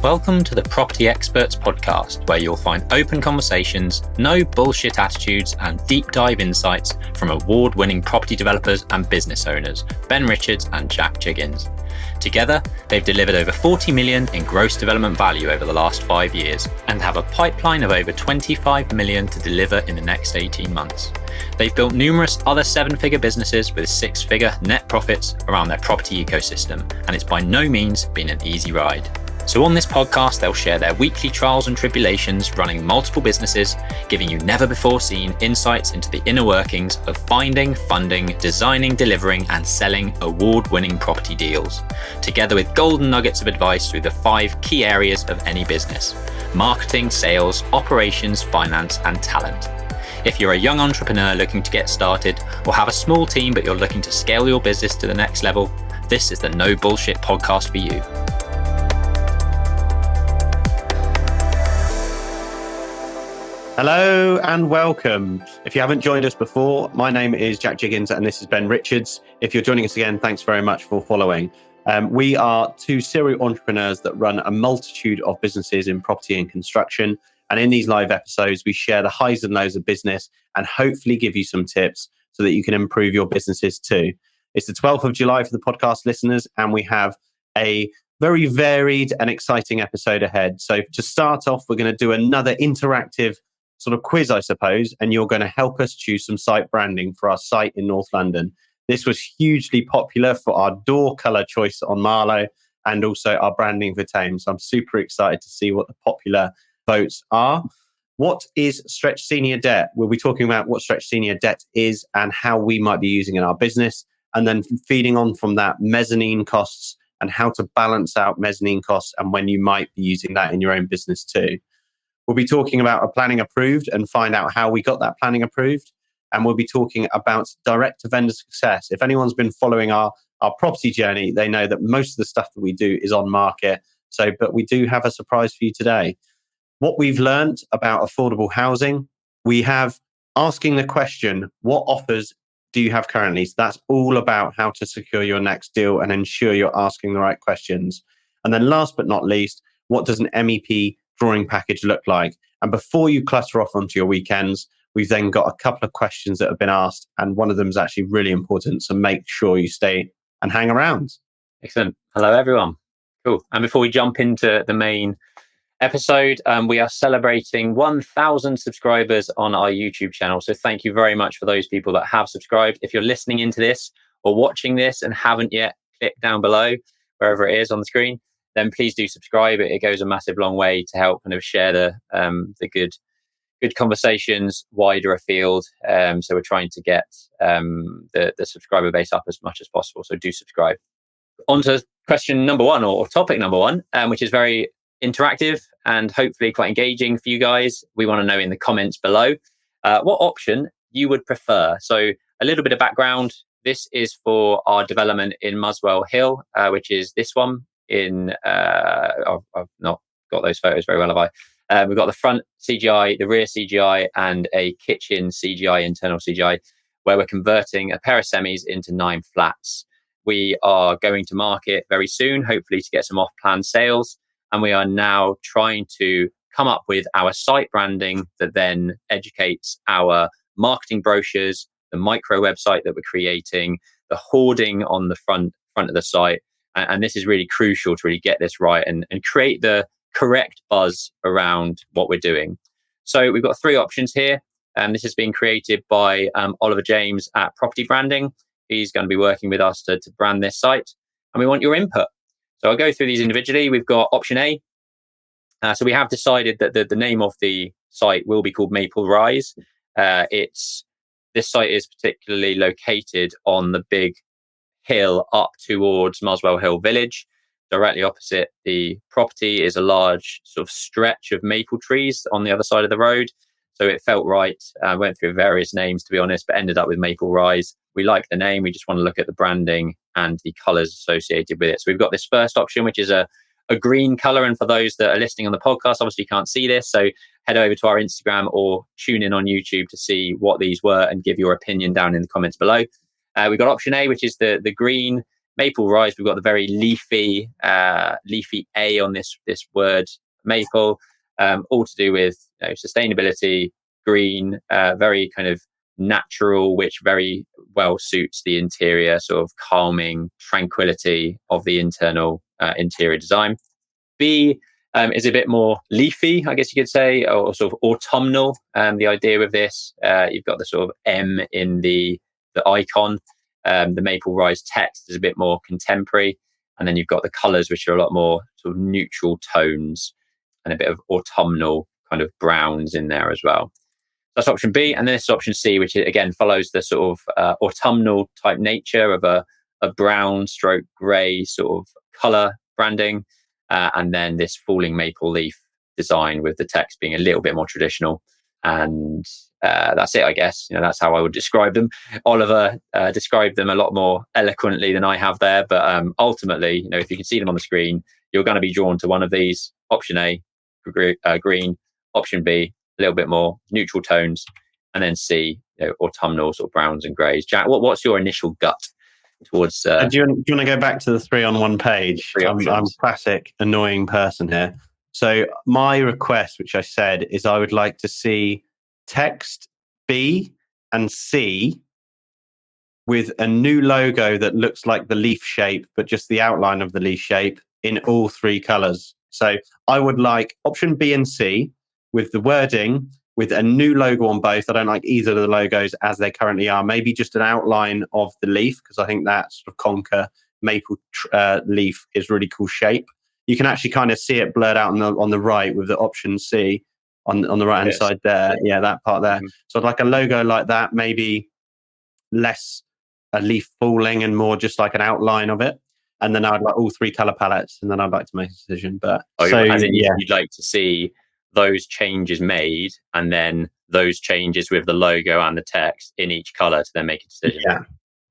Welcome to the Property Experts Podcast, where you'll find open conversations, no bullshit attitudes, and deep dive insights from award-winning property developers and business owners, Ben Richards and Jack Jiggins. Together, they've delivered over 40 million in gross development value over the last 5 years and have a pipeline of over 25 million to deliver in the next 18 months. They've built numerous other 7-figure businesses with 6-figure net profits around their property ecosystem, and it's by no means been an easy ride. So on this podcast, they'll share their weekly trials and tribulations running multiple businesses, giving you never before seen insights into the inner workings of finding, funding, designing, delivering, and selling award-winning property deals, together with golden nuggets of advice through the 5 key areas of any business: marketing, sales, operations, finance, and talent. If you're a young entrepreneur looking to get started, or have a small team but you're looking to scale your business to the next level, this is the No Bullshit podcast for you. Hello and welcome. If you haven't joined us before, my name is Jack Jiggins and this is Ben Richards. If you're joining us again, thanks very much for following. We are 2 serial entrepreneurs that run a multitude of businesses in property and construction. And in these live episodes, we share the highs and lows of business and hopefully give you some tips so that you can improve your businesses too. It's the 12th of July for the podcast listeners, and we have a very varied and exciting episode ahead. So to start off, we're going to do another interactive sort of quiz, I suppose, and you're going to help us choose some site branding for our site in North London. This was hugely popular for our door colour choice on Marlow and also our branding for Thames. So I'm super excited to see what the popular votes are. What is stretch senior debt? We'll be talking about what stretch senior debt is and how we might be using in our business. And then feeding on from that, mezzanine costs and how to balance out mezzanine costs and when you might be using that in your own business too. We'll be talking about a planning approved and find out how we got that planning approved. And we'll be talking about direct to vendor success. If anyone's been following our property journey, they know that most of the stuff that we do is on market. But we do have a surprise for you today. What we've learned about affordable housing, we have asking the question, what offers do you have currently? So that's all about how to secure your next deal and ensure you're asking the right questions. And then last but not least, what does an MEP Drawing Package look like? And before you clutter off onto your weekends, we've then got a couple of questions that have been asked, and one of them is actually really important, so make sure you stay and hang around. Excellent. Hello everyone. Cool. And before we jump into the main episode, we are celebrating 1,000 subscribers on our YouTube channel, so thank you very much for those people that have subscribed. If you're listening into this or watching this and haven't yet, click down below wherever it is on the screen, then please do subscribe. It goes a massive long way to help kind of share the good conversations wider afield. So we're trying to get the subscriber base up as much as possible. So do subscribe. On to question number 1 or topic number 1, which is very interactive and hopefully quite engaging for you guys. We want to know in the comments below what option you would prefer. So a little bit of background. This is for our development in Muswell Hill, which is this one. I've not got those photos very well, have I? We've got the front CGI, the rear CGI, and a kitchen CGI, internal CGI, where we're converting a pair of semis into 9 flats. We are going to market very soon, hopefully to get some off-plan sales. And we are now trying to come up with our site branding that then educates our marketing brochures, the micro website that we're creating, the hoarding on the front of the site. And this is really crucial to really get this right and create the correct buzz around what we're doing. So we've got 3 options here. And this has been created by Oliver James at Property Branding. He's going to be working with us to brand this site. And we want your input. So I'll go through these individually. We've got option A. So we have decided that the name of the site will be called Maple Rise. This site is particularly located on the big hill up towards Muswell Hill Village. Directly opposite the property is a large sort of stretch of maple trees on the other side of the road. So it felt right. I went through various names, to be honest, but ended up with Maple Rise. We like the name. We just want to look at the branding and the colours associated with it. So we've got this first option, which is a green colour. And for those that are listening on the podcast, obviously you can't see this. So head over to our Instagram or tune in on YouTube to see what these were and give your opinion down in the comments below. We've got option A, which is the green Maple Rise, we've got the very leafy A on this word maple, all to do with sustainability, green, very kind of natural, which very well suits the interior sort of calming tranquility of the internal interior design. B is a bit more leafy, I guess you could say, or sort of autumnal. The idea with this, you've got the sort of M in the icon. The Maple Rise text is a bit more contemporary. And then you've got the colours, which are a lot more sort of neutral tones and a bit of autumnal kind of browns in there as well. That's option B. And then this is option C, which again follows the sort of autumnal type nature of a brown stroke grey sort of colour branding. And then this falling maple leaf design with the text being a little bit more traditional. And that's it, I guess. That's how I would describe them. Oliver described them a lot more eloquently than I have there. But ultimately, if you can see them on the screen, you're going to be drawn to one of these. Option A, green. Option B, a little bit more neutral tones. And then C, autumnal sort of browns and greys. Jack, what's your initial gut towards... do you want to go back to the 3 on 1 page? I'm a classic annoying person here. So my request, which I said, is I would like to see text B and C with a new logo that looks like the leaf shape, but just the outline of the leaf shape in all 3 colours. So I would like option B and C with the wording, with a new logo on both. I don't like either of the logos as they currently are. Maybe just an outline of the leaf, because I think that sort of conker maple leaf is really cool shape. You can actually kind of see it blurred out on the right with the option C on the right hand side there. Yeah, that part there. Mm-hmm. So I'd like a logo like that, maybe less a leaf falling and more just like an outline of it. And then I'd like all 3 color palettes, and then I'd like to make a decision. But you'd like to see those changes made, and then those changes with the logo and the text in each color to then make a decision.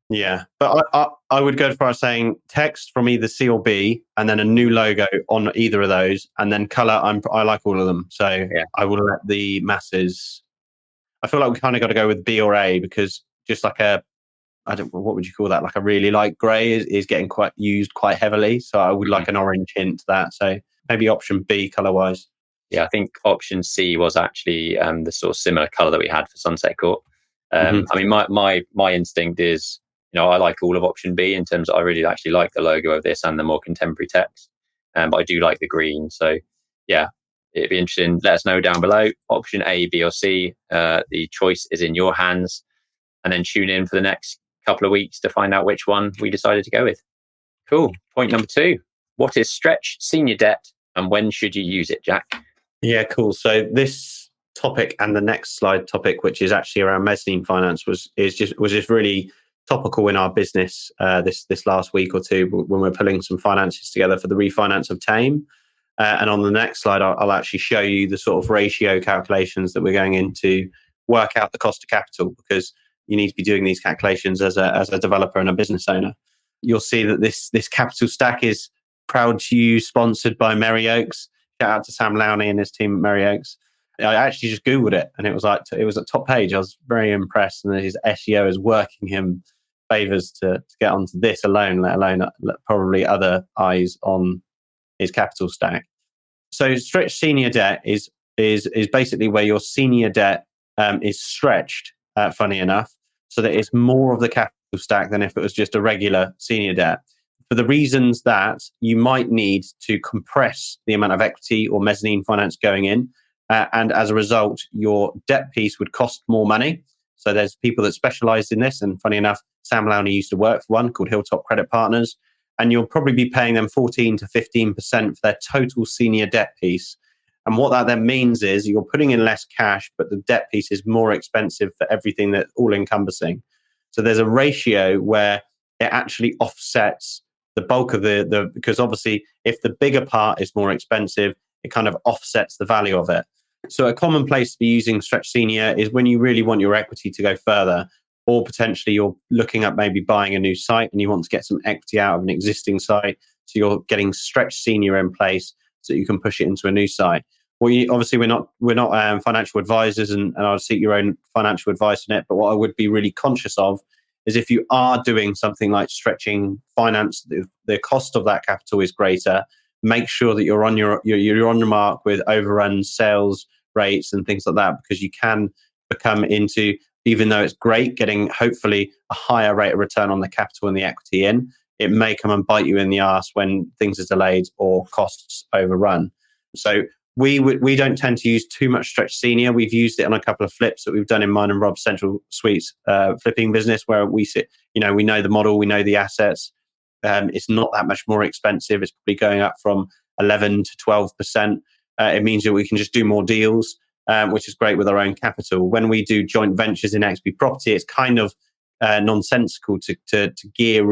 Yeah. But I would go as far as saying text from either C or B, and then a new logo on either of those, and then color. I like all of them, so I will let the masses. I feel like we kind of got to go with B or A, because just like what would you call that? Like a really light grey is getting quite used quite heavily. So I would like an orange hint to that. So maybe option B color wise. Yeah, I think option C was actually the sort of similar color that we had for Sunset Court. I mean, my instinct is, I like all of option B in terms of I really actually like the logo of this and the more contemporary text. But I do like the green. So yeah, it'd be interesting. Let us know down below. Option A, B or C. The choice is in your hands. And then tune in for the next couple of weeks to find out which one we decided to go with. Cool. Point number 2. What is stretch senior debt and when should you use it, Jack? Yeah, cool. So this topic and the next slide topic, which is actually around mezzanine finance, was just really topical in our business this last week or two when we're pulling some finances together for the refinance of Tame. And on the next slide, I'll actually show you the sort of ratio calculations that we're going into work out the cost of capital, because you need to be doing these calculations as a developer and a business owner. You'll see that this capital stack is proud to you, sponsored by Merry Oaks. Shout out to Sam Lowney and his team at Merry Oaks. I actually just Googled it, and it was at top page. I was very impressed, and his SEO is working him favors to get onto this alone, let alone probably other eyes on his capital stack. So stretch senior debt is basically where your senior debt is stretched, funny enough, so that it's more of the capital stack than if it was just a regular senior debt, for the reasons that you might need to compress the amount of equity or mezzanine finance going in. And as a result, your debt piece would cost more money. So there's people that specialize in this. And funny enough, Sam Lowney used to work for one called Hilltop Credit Partners. And you'll probably be paying them 14 to 15% for their total senior debt piece. And what that then means is you're putting in less cash, but the debt piece is more expensive for everything that's all encompassing. So there's a ratio where it actually offsets the bulk of because obviously if the bigger part is more expensive, it kind of offsets the value of it. So a common place to be using stretch senior is when you really want your equity to go further, or potentially you're looking at maybe buying a new site and you want to get some equity out of an existing site. So you're getting stretch senior in place so you can push it into a new site. Well, obviously we're not financial advisors, and I'll seek your own financial advice on it. But what I would be really conscious of is if you are doing something like stretching finance, the cost of that capital is greater. Make sure that you're on you're on the mark with overruns, sales rates, and things like that, because you can become into, even though it's great getting hopefully a higher rate of return on the capital and the equity in, it may come and bite you in the arse when things are delayed or costs overrun. So we don't tend to use too much stretch senior. We've used it on a couple of flips that we've done in mine and Rob's Central Suites flipping business, where we sit, we know the model, we know the assets. It's not that much more expensive. It's probably going up from 11 to 12%. It means that we can just do more deals, which is great with our own capital. When we do joint ventures in XP Property, it's kind of nonsensical to gear,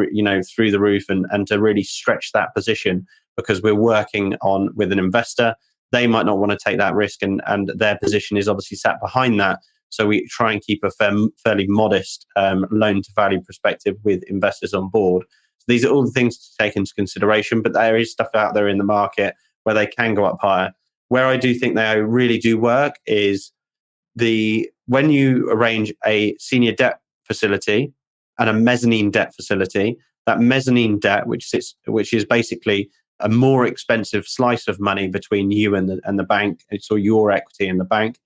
through the roof and to really stretch that position, because we're working with an investor. They might not want to take that risk, and their position is obviously sat behind that. So we try and keep a fairly modest loan to value perspective with investors on board. So these are all the things to take into consideration, but there is stuff out there in the market where they can go up higher. Where I do think they really do work is when you arrange a senior debt facility and a mezzanine debt facility, that mezzanine debt, which is basically a more expensive slice of money between you and the bank, it's all your equity in the bank.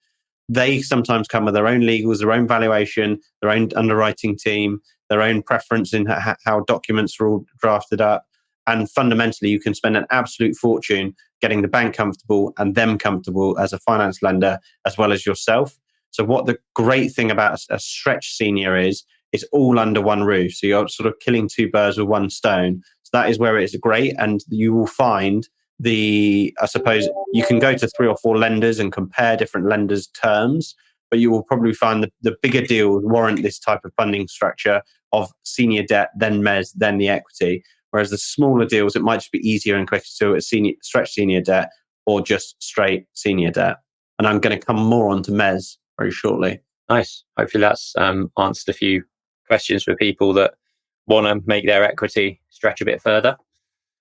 They sometimes come with their own legals, their own valuation, their own underwriting team, their own preference in how documents are all drafted up. And fundamentally, you can spend an absolute fortune getting the bank comfortable and them comfortable as a finance lender, as well as yourself. So what the great thing about a stretch senior is, it's all under one roof. So you're sort of killing two birds with one stone. So that is where it is great. And you will find I suppose you can go to 3 or 4 lenders and compare different lenders' terms, but you will probably find the bigger deals warrant this type of funding structure of senior debt, then mezz, then the equity. Whereas the smaller deals, it might just be easier and quicker to do a stretch senior debt or just straight senior debt. And I'm going to come more onto mezz very shortly. Nice. Hopefully that's answered a few questions for people that want to make their equity stretch a bit further.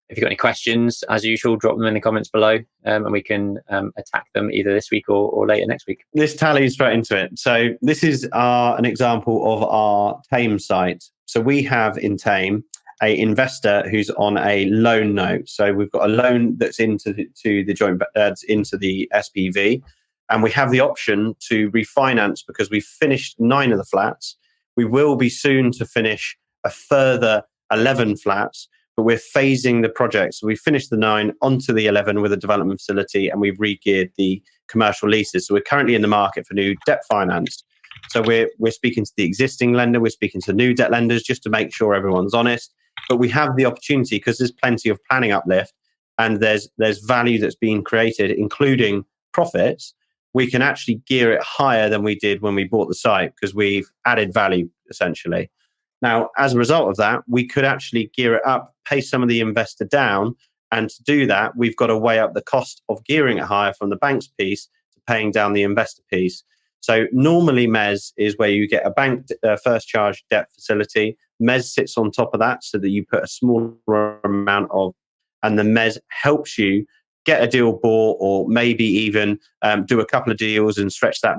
If you've got any questions, as usual, drop them in the comments below, and we can attack them either this week or later next week. This tallies straight into it. So this is an example of our Tame site. So we have in Tame an investor who's on a loan note. So we've got a loan that's into the joint into the SPV, and we have the option to refinance because we've finished 9 of the flats. We will be soon to finish a further 11 flats, but we're phasing the project. So we finished the 9 onto the 11 with a development facility, and we've re-geared the commercial leases. So we're currently in the market for new debt finance. So we're speaking to the existing lender, we're speaking to new debt lenders just to make sure everyone's honest. But we have the opportunity, because there's plenty of planning uplift and there's value that's being created, including profits. We can actually gear it higher than we did when we bought the site, because we've added value essentially. Now, as a result of that, we could actually gear it up, pay some of the investor down. And to do that, we've got to weigh up the cost of gearing it higher from the bank's piece to paying down the investor piece. So normally Mezz is where you get a bank first charge debt facility. Mezz sits on top of that so that you put a smaller amount of, and the Mezz helps you get a deal bought, or maybe even do a couple of deals and stretch that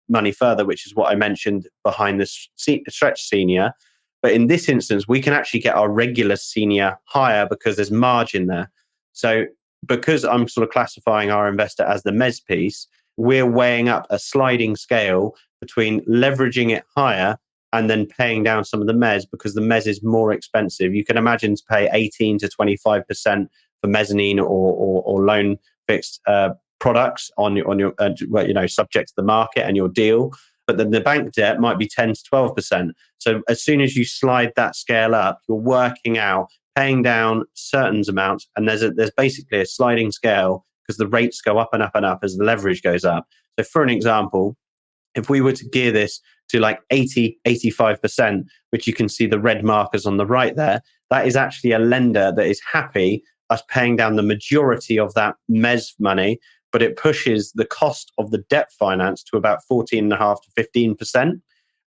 money further, which is what I mentioned behind this stretch senior. But in this instance, we can actually get our regular senior higher because there's margin there. So because I'm sort of classifying our investor as the Mezz piece, we're weighing up a sliding scale between leveraging it higher and then paying down some of the Mezz, because the Mezz is more expensive. You can imagine to pay 18 to 25% for mezzanine or loan fixed products on your subject to the market and your deal. But then the bank debt might be 10 to 12%. So as soon as you slide that scale up, you're working out paying down certain amounts, and there's basically a sliding scale because the rates go up and up and up as the leverage goes up. So for an example, if we were to gear this to like 80, 85%, which you can see the red markers on the right there, that is actually a lender that is happy us paying down the majority of that Mezz money, but it pushes the cost of the debt finance to about 14.5 to 15%.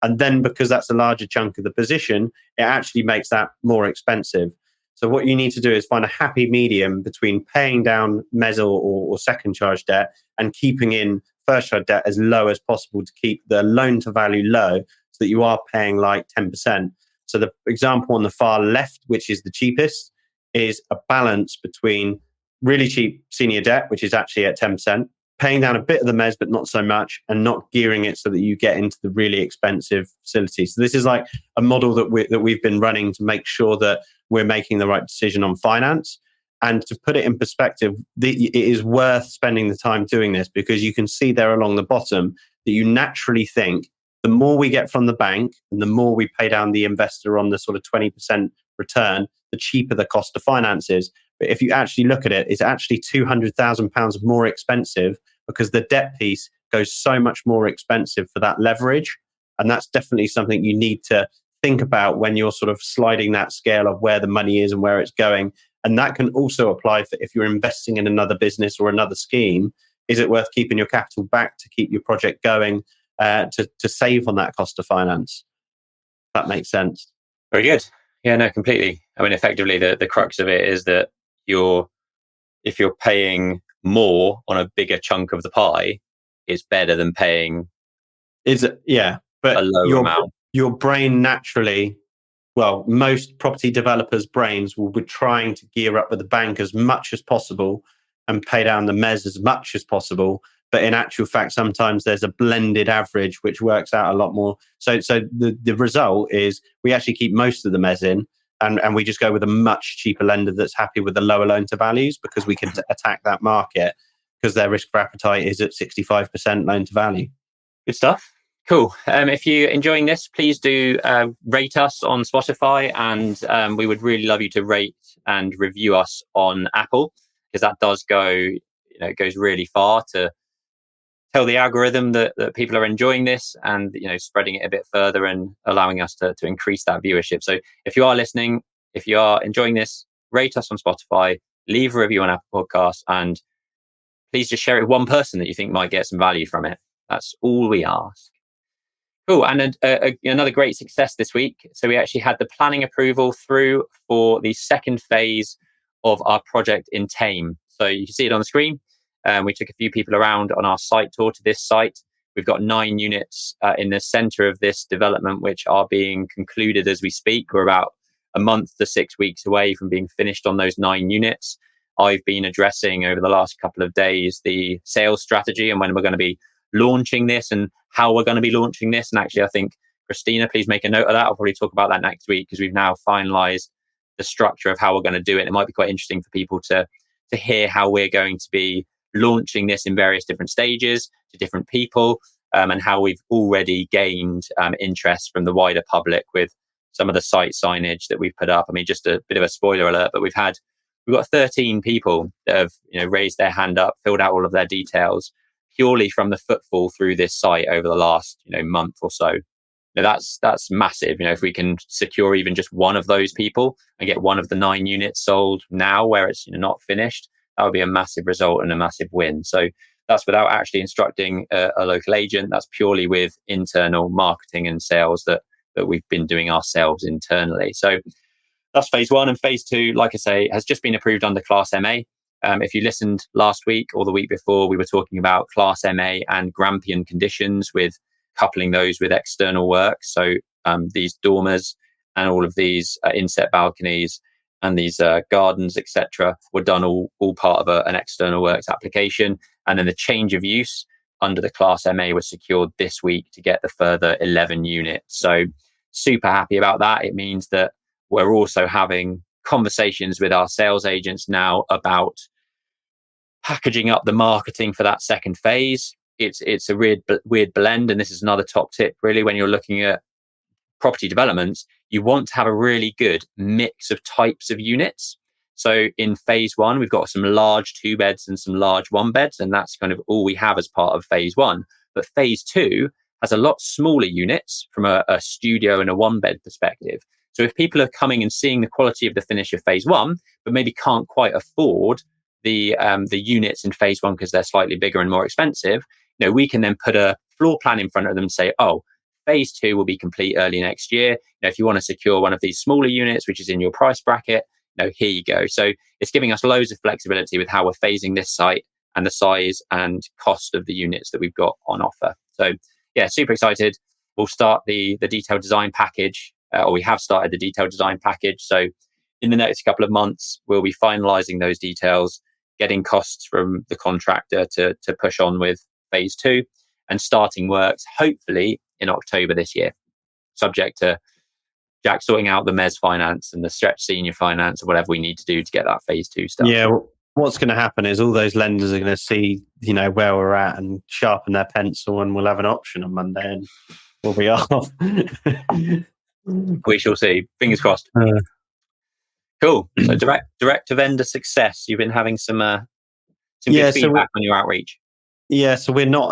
And then because that's a larger chunk of the position, it actually makes that more expensive. So what you need to do is find a happy medium between paying down Mezz or second charge debt and keeping in first charge debt as low as possible to keep the loan to value low, so that you are paying like 10%. So the example on the far left, which is the cheapest, is a balance between really cheap senior debt, which is actually at 10%, paying down a bit of the Mezz, but not so much, and not gearing it so that you get into the really expensive facilities. So this is like a model that we've been running to make sure that we're making the right decision on finance. And to put it in perspective, it is worth spending the time doing this, because you can see there along the bottom that you naturally think the more we get from the bank and the more we pay down the investor on the sort of 20% return, the cheaper the cost of finance is. But if you actually look at it, it's actually £200,000 more expensive, because the debt piece goes so much more expensive for that leverage. And that's definitely something you need to think about when you're sort of sliding that scale of where the money is and where it's going. And that can also apply for if you're investing in another business or another scheme. Is it worth keeping your capital back to keep your project going, to save on that cost of finance? That makes sense. Very good. Yeah, no, completely. I mean, effectively, the crux of it is that if you're paying more on a bigger chunk of the pie, it's better than paying but a lower amount. Your brain naturally, well, most property developers' brains will be trying to gear up with the bank as much as possible and pay down the Mezz as much as possible. But in actual fact, sometimes there's a blended average, which works out a lot more. So the result is we actually keep most of the Mezz in, and we just go with a much cheaper lender that's happy with the lower loan to values, because we can attack that market, because their risk for appetite is at 65% loan to value. Good stuff. Cool. If you're enjoying this, please do rate us on Spotify, and we would really love you to rate and review us on Apple, because that does it goes really far to tell the algorithm that people are enjoying this, and spreading it a bit further and allowing us to increase that viewership. So if you are listening, if you are enjoying this, rate us on Spotify, leave a review on Apple Podcasts, and please just share it with one person that you think might get some value from it. That's all we ask. Cool. And another great success this week. So we actually had the planning approval through for the second phase of our project in Tame. So you can see it on the screen. We took a few people around on our site tour to this site. We've got 9 units in the center of this development, which are being concluded as we speak. We're about a month to 6 weeks away from being finished on those 9 units. I've been addressing over the last couple of days the sales strategy and when we're going to be launching this and how we're going to be launching this. And actually, I think, Christina, please make a note of that. I'll probably talk about that next week, because we've now finalized the structure of how we're going to do it. It might be quite interesting for people to hear how we're going to be launching this in various different stages to different people, and how we've already gained interest from the wider public with some of the site signage that we've put up. I mean, just a bit of a spoiler alert, but we've got 13 people that have raised their hand up, filled out all of their details, purely from the footfall through this site over the last month or so. That's massive. If we can secure even just one of those people and get one of the 9 units sold now where it's not finished, that would be a massive result and a massive win. So that's without actually instructing a local agent. That's purely with internal marketing and sales that we've been doing ourselves internally. So that's phase 1. And phase 2, like I say, has just been approved under Class MA. If you listened last week or the week before, we were talking about Class MA and Grampian conditions, with coupling those with external work. So these dormers and all of these inset balconies and these gardens, etc., were done all part of an external works application. And then the change of use under the Class MA was secured this week to get the further 11 units. So super happy about that. It means that we're also having conversations with our sales agents now about packaging up the marketing for that second phase. It's a weird blend, and this is another top tip really when you're looking at property developments. You want to have a really good mix of types of units. So in phase 1, we've got some large 2 beds and some large 1 beds, and that's kind of all we have as part of phase 1. But phase 2 has a lot smaller units from a studio and a 1 bed perspective. So if people are coming and seeing the quality of the finish of phase 1, but maybe can't quite afford the units in phase 1 because they're slightly bigger and more expensive, we can then put a floor plan in front of them and say, oh, phase 2 will be complete early next year. If you want to secure one of these smaller units, which is in your price bracket, here you go. So it's giving us loads of flexibility with how we're phasing this site and the size and cost of the units that we've got on offer. So yeah, super excited. We'll start the detailed design package or we have started the detailed design package. So in the next couple of months, we'll be finalising those details, getting costs from the contractor to push on with phase 2, and starting works hopefully in October this year, subject to Jack sorting out the Mezz finance and the stretch senior finance or whatever we need to do to get that phase 2 started. Yeah, what's going to happen is all those lenders are going to see, where we're at and sharpen their pencil, and we'll have an option on Monday and we'll be off. We shall see. Fingers crossed. Cool. So direct to vendor success. You've been having some good feedback on your outreach. Yeah, so we're not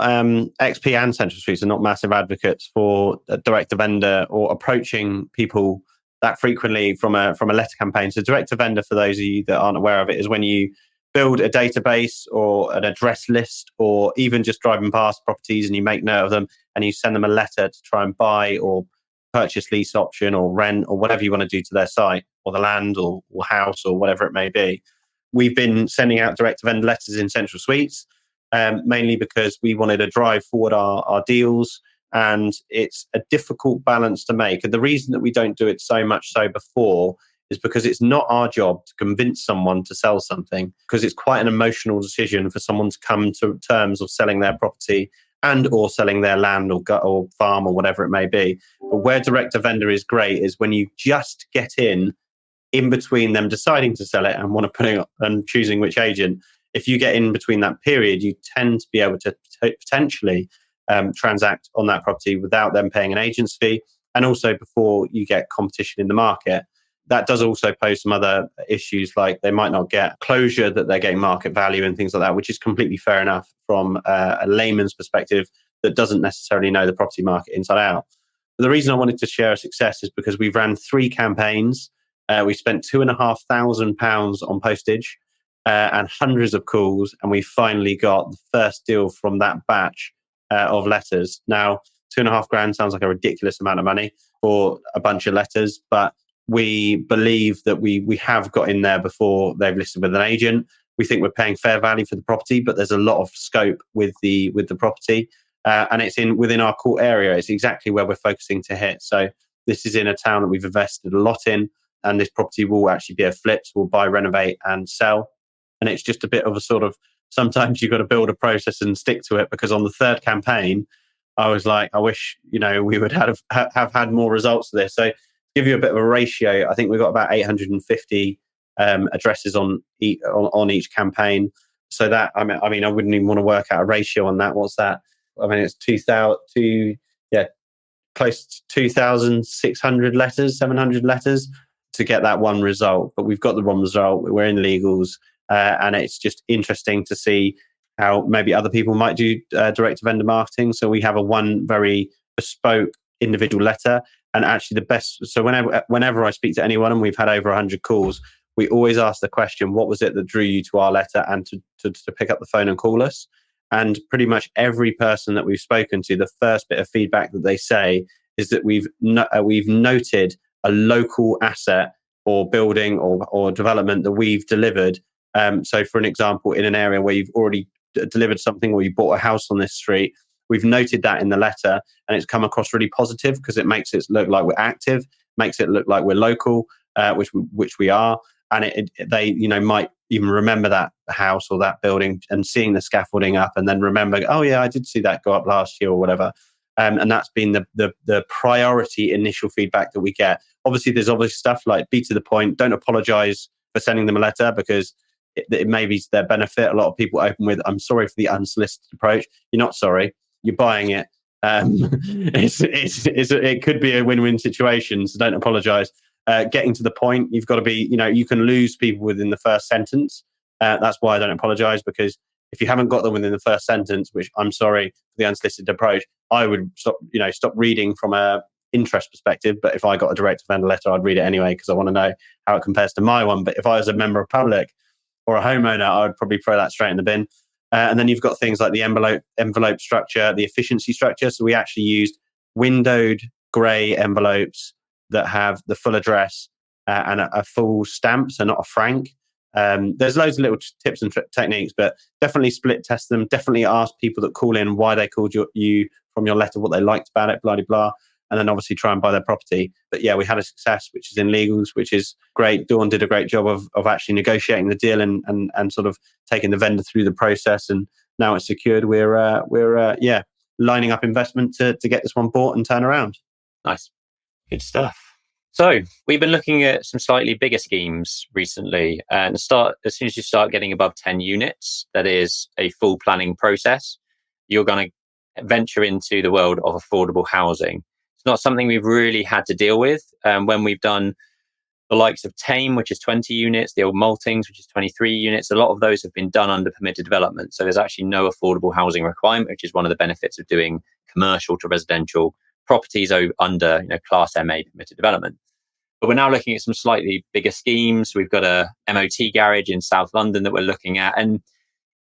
XP and Central Suites are not massive advocates for direct to vendor or approaching people that frequently from a letter campaign. So direct to vendor, for those of you that aren't aware of it, is when you build a database or an address list, or even just driving past properties and you make note of them and you send them a letter to try and buy or purchase, lease option or rent or whatever you want to do to their site or the land or house or whatever it may be. We've been sending out direct to vendor letters in Central Suites, mainly because we wanted to drive forward our deals, and it's a difficult balance to make. And the reason that we don't do it so much so before is because it's not our job to convince someone to sell something, because it's quite an emotional decision for someone to come to terms of selling their property and or selling their land or farm or whatever it may be. But where direct to vendor is great is when you just get in between them deciding to sell it and want to put it and choosing which agent. If you get in between that period, you tend to be able to potentially transact on that property without them paying an agent's fee, and also before you get competition in the market. That does also pose some other issues, like they might not get closure that they're getting market value and things like that, which is completely fair enough from a layman's perspective that doesn't necessarily know the property market inside out. But the reason I wanted to share a success is because we've ran 3 campaigns. We spent £2,500 on postage and hundreds of calls, and we finally got the first deal from that batch of letters. Now, £2,500 sounds like a ridiculous amount of money for a bunch of letters, but we believe that we have got in there before they've listed with an agent. We think we're paying fair value for the property, but there's a lot of scope with the property, and it's within our core area. It's exactly where we're focusing to hit. So this is in a town that we've invested a lot in, and this property will actually be a flip. So we'll buy, renovate, and sell. And it's just a bit of a sort of, sometimes you've got to build a process and stick to it, because on the 3rd campaign, I was like, I wish, we would have had more results to this. So to give you a bit of a ratio, I think we've got about 850 addresses on each campaign. So that, I mean, I wouldn't even want to work out a ratio on that. What's that? I mean, it's close to 2,600 letters, 700 letters to get that one result. But we've got the one result. We're in legals. And it's just interesting to see how maybe other people might do direct to vendor marketing. So we have one very bespoke individual letter, and actually the best. So whenever I speak to anyone, and we've had over 100 calls, we always ask the question, what was it that drew you to our letter and to pick up the phone and call us? And pretty much every person that we've spoken to, the first bit of feedback that they say is that we've noted a local asset or building or development that we've delivered. So for an example, in an area where you've already delivered something, or you bought a house on this street, we've noted that in the letter, and it's come across really positive because it makes it look like we're active, makes it look like we're local, which we are. And they might even remember that house or that building and seeing the scaffolding up, and then remember, oh yeah, I did see that go up last year or whatever. And that's been the priority initial feedback that we get. Obviously, there's stuff like be to the point. Don't apologize for sending them a letter, because it may be to their benefit. A lot of people open with, I'm sorry for the unsolicited approach. You're not sorry. You're buying it. It could be a win-win situation, so don't apologize. Getting to the point, you've got to be, you can lose people within the first sentence. That's why I don't apologize, because if you haven't got them within the first sentence, which I'm sorry for the unsolicited approach, I would stop reading from a interest perspective. But if I got a direct to vendor letter, I'd read it anyway, because I want to know how it compares to my one. But if I was a member of public or a homeowner, I would probably throw that straight in the bin. And then you've got things like the envelope structure, the efficiency structure. So we actually used windowed grey envelopes that have the full address and a full stamp, so not a frank. There's loads of little tips and techniques, but definitely split test them. Definitely ask people that call in why they called you from your letter, what they liked about it, blah, blah, blah. and then obviously try and buy their property. But yeah, we had a success, which is in legals, which is great. Dawn did a great job of actually negotiating the deal and sort of taking the vendor through the process. And now it's secured. We're lining up investment to get this one bought and turn around. Nice. Good stuff. So we've been looking at some slightly bigger schemes recently, and as soon as you start getting above 10 units, that is a full planning process, you're going to venture into the world of affordable housing. It's not something we've really had to deal with when we've done the likes of Tame, which is 20 units, the old Maltings, which is 23 units. A lot of those have been done under permitted development. So there's actually no affordable housing requirement, which is one of the benefits of doing commercial to residential properties under Class MA permitted development. But we're now looking at some slightly bigger schemes. We've got a MOT garage in South London that we're looking at. And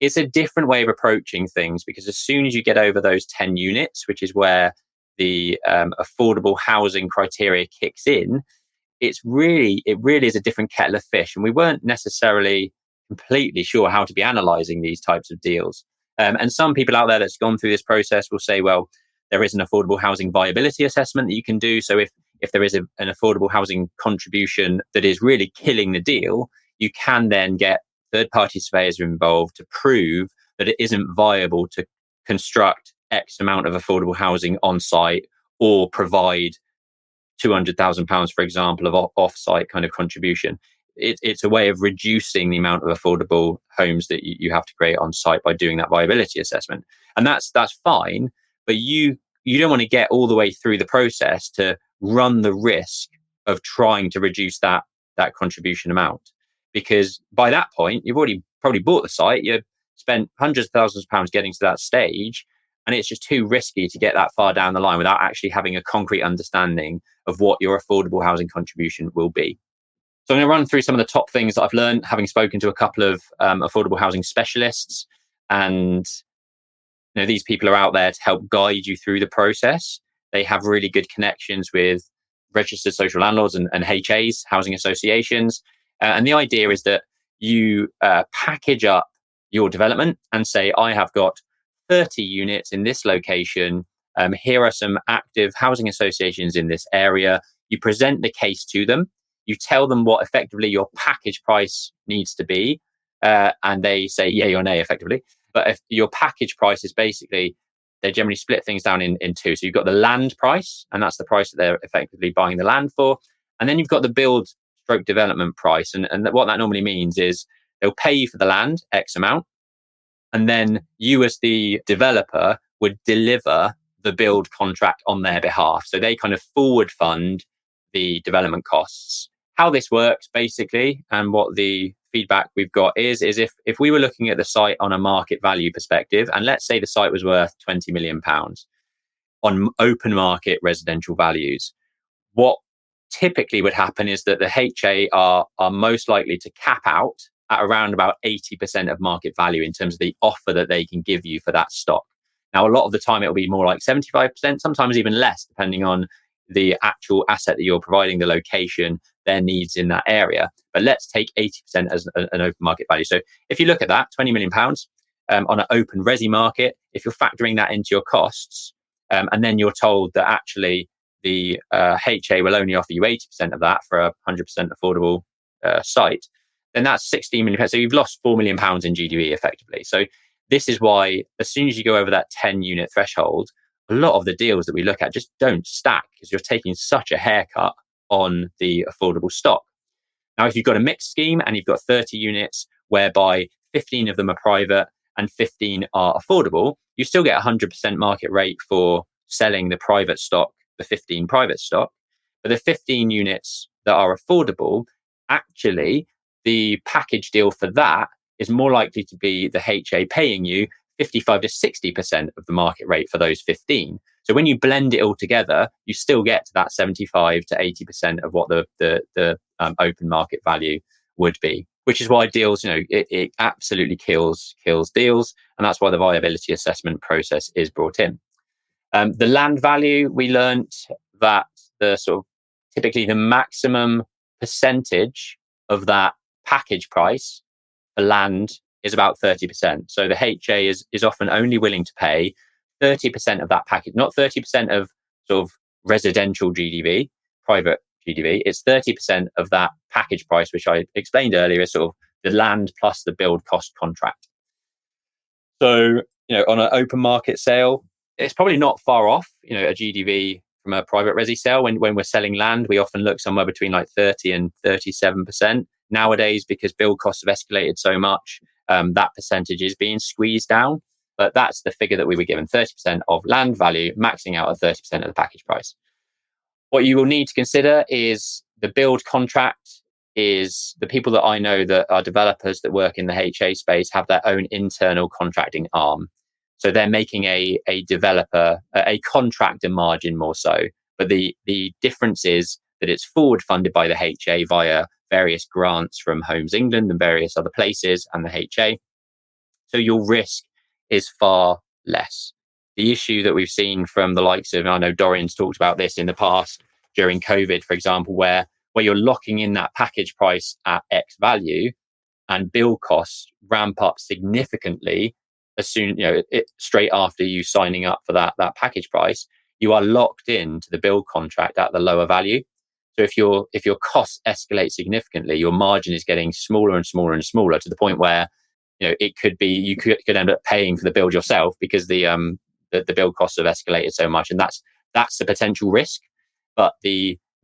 it's a different way of approaching things, because as soon as you get over those 10 units, which is where the affordable housing criteria kicks in, it really is a different kettle of fish. And we weren't necessarily completely sure how to be analysing these types of deals. And some people out there that's gone through this process will say, well, there is an affordable housing viability assessment that you can do. So if there is an affordable housing contribution that is really killing the deal, you can then get third-party surveyors involved to prove that it isn't viable to construct X amount of affordable housing on site or provide £200,000, for example, of off-site kind of contribution. It's a way of reducing the amount of affordable homes that you have to create on site by doing that viability assessment. And that's fine, but you don't want to get all the way through the process to run the risk of trying to reduce that contribution amount. Because by that point, you've already probably bought the site, you've spent hundreds of thousands of pounds getting to that stage, and it's just too risky to get that far down the line without actually having a concrete understanding of what your affordable housing contribution will be. So I'm going to run through some of the top things that I've learned, having spoken to a couple of affordable housing specialists. And these people are out there to help guide you through the process. They have really good connections with registered social landlords and HAs, housing associations. And the idea is that you package up your development and say, I have got 30 units in this location. Here are some active housing associations in this area. You present the case to them. You tell them what effectively your package price needs to be. And they say yay or nay effectively. But if your package price is basically, they generally split things down in two. So you've got the land price, and that's the price that they're effectively buying the land for. And then you've got the build stroke development price. And what that normally means is they'll pay you for the land, X amount. And then you as the developer would deliver the build contract on their behalf. So they kind of forward fund the development costs. How this works basically, and what the feedback we've got is if we were looking at the site on a market value perspective, and let's say the site was worth £20 million on open market residential values, what typically would happen is that the HA are most likely to cap out at around about 80% of market value in terms of the offer that they can give you for that stock. Now, a lot of the time it'll be more like 75%, sometimes even less, depending on the actual asset that you're providing, the location, their needs in that area. But let's take 80% as an open market value. So if you look at that, £20 million on an open resi market, if you're factoring that into your costs, and then you're told that actually the HA will only offer you 80% of that for a 100% affordable site, then that's £16 million. So you've lost £4 million in GDV effectively. So this is why as soon as you go over that 10 unit threshold, a lot of the deals that we look at just don't stack because you're taking such a haircut on the affordable stock. Now, if you've got a mixed scheme and you've got 30 units whereby 15 of them are private and 15 are affordable, you still get 100% market rate for selling the private stock, the 15 private stock. But the 15 units that are affordable, actually, the package deal for that is more likely to be the HA paying you 55 to 60% of the market rate for those 15. So when you blend it all together, you still get to that 75 to 80% of what the open market value would be, which is why deals, it absolutely kills deals. And that's why the viability assessment process is brought in. The land value, we learned that the sort of typically the maximum percentage of that package price for land is about 30%. So the HA is often only willing to pay 30% of that package, not 30% of sort of residential GDV, private GDV, it's 30% of that package price, which I explained earlier, is sort of the land plus the build cost contract. So, on an open market sale, it's probably not far off, a GDV from a private resi sale. When we're selling land, we often look somewhere between like 30 and 37%. Nowadays, because build costs have escalated so much, that percentage is being squeezed down. But that's the figure that we were given, 30% of land value, maxing out at 30% of the package price. What you will need to consider is the build contract. Is the people that I know that are developers that work in the HA space have their own internal contracting arm. So they're making a developer, a contractor margin more so. But the difference is that it's forward funded by the HA via various grants from Homes England and various other places and the HA. So your risk is far less. The issue that we've seen from the likes of, I know Dorian's talked about this in the past during COVID, for example, where you're locking in that package price at X value and build costs ramp up significantly as soon, straight after you signing up for that package price, you are locked into the build contract at the lower value. So if your costs escalate significantly, your margin is getting smaller and smaller and smaller to the point where, it could be, you could end up paying for the build yourself because the build costs have escalated so much. And that's the potential risk. But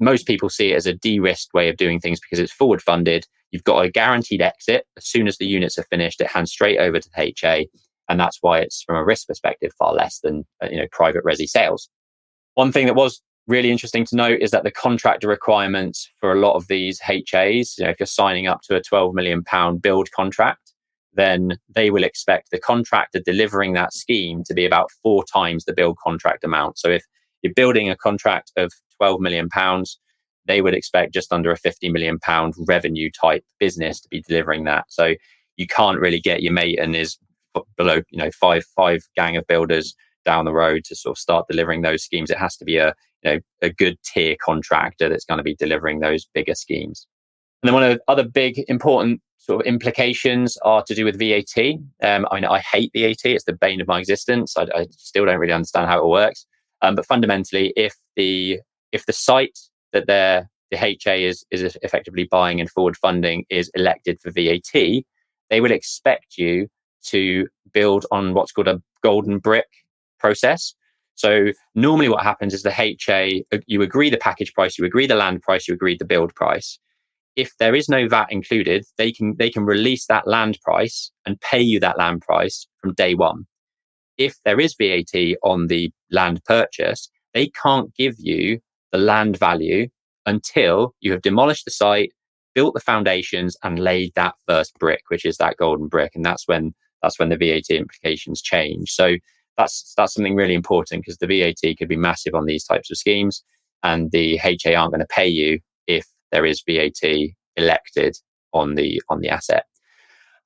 most people see it as a de-risked way of doing things because it's forward funded. You've got a guaranteed exit. As soon as the units are finished, it hands straight over to the HA. And that's why it's, from a risk perspective, far less than private resi sales. One thing that was really interesting to note is that the contractor requirements for a lot of these HAs, if you're signing up to a £12 million build contract, then they will expect the contractor delivering that scheme to be about 4 times the build contract amount. So if you're building a contract of £12 million, they would expect just under a £50 million revenue type business to be delivering that. So you can't really get your mate and his below, five gang of builders down the road to sort of start delivering those schemes. It has to be a good tier contractor that's going to be delivering those bigger schemes. And then one of the other big important sort of implications are to do with VAT. I hate VAT. It's the bane of my existence. I still don't really understand how it works. But fundamentally, if the site that the HA is effectively buying and forward funding is elected for VAT, they will expect you to build on what's called a golden brick process. So normally what happens is the HA, you agree the package price, you agree the land price, you agree the build price. If there is no VAT included, they can release that land price and pay you that land price from day one. If there is VAT on the land purchase, they can't give you the land value until you have demolished the site, built the foundations, and laid that first brick, which is that golden brick. And that's when the VAT implications change. So that's something really important, because the VAT could be massive on these types of schemes, and the HA aren't going to pay you if there is VAT elected on the asset.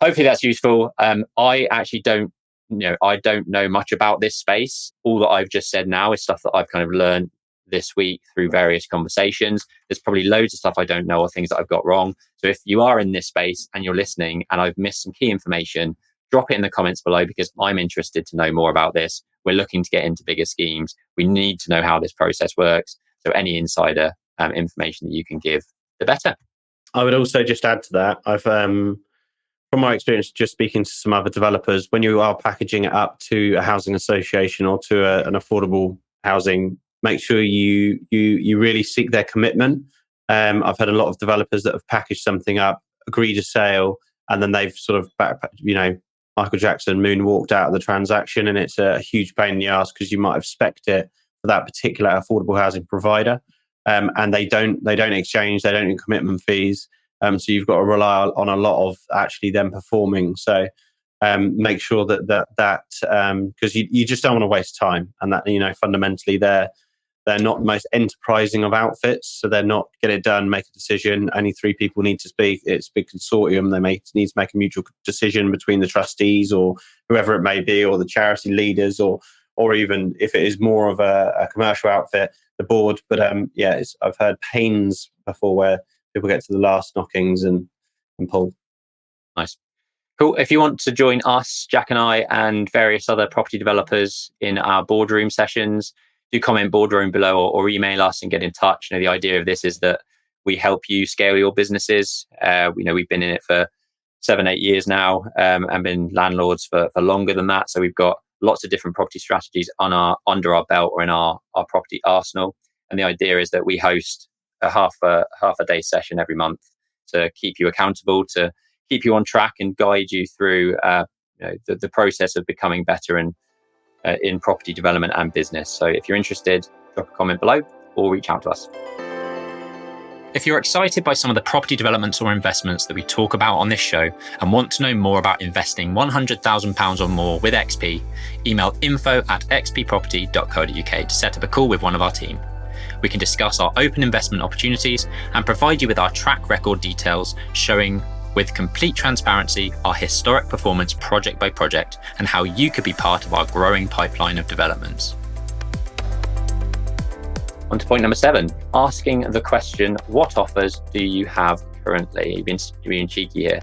Hopefully that's useful. I actually don't know much about this space. All that I've just said now is stuff that I've kind of learned this week through various conversations. There's probably loads of stuff I don't know or things that I've got wrong. So if you are in this space and you're listening and I've missed some key information, drop it in the comments below, because I'm interested to know more about this. We're looking to get into bigger schemes. We need to know how this process works. So any insider information that you can give, the better. I would also just add to that, I've from my experience just speaking to some other developers, when you are packaging it up to a housing association or to an affordable housing, make sure you really seek their commitment. I've had a lot of developers that have packaged something up, agreed a sale, and then they've sort of Michael Jackson moonwalked out of the transaction, and it's a huge pain in the ass because you might have spec'd it for that particular affordable housing provider, and they don't exchange, they don't do commitment fees, so you've got to rely on a lot of actually them performing. So make sure that because you just don't want to waste time, and that fundamentally they're not the most enterprising of outfits, so they're not get it done, make a decision. Only 3 people need to speak. It's a big consortium. They need to make a mutual decision between the trustees or whoever it may be, or the charity leaders, or even if it is more of a commercial outfit, the board. But I've heard pains before where people get to the last knockings and pull. Nice. Cool. If you want to join us, Jack and I, and various other property developers in our boardroom sessions, do comment boardroom below or email us and get in touch. The idea of this is that we help you scale your businesses. We've been in it for 7-8 years now, and been landlords for longer than that. So we've got lots of different property strategies under our belt or in our property arsenal. And the idea is that we host a half a day session every month to keep you accountable, to keep you on track and guide you through the process of becoming better in property development and business. So if you're interested, drop a comment below or reach out to us. If you're excited by some of the property developments or investments that we talk about on this show and want to know more about investing £100,000 or more with XP, email info@xpproperty.co.uk to set up a call with one of our team. We can discuss our open investment opportunities and provide you with our track record details showing with complete transparency our historic performance project by project and how you could be part of our growing pipeline of developments. On to point number 7, asking the question, what offers do you have currently? You've been cheeky here.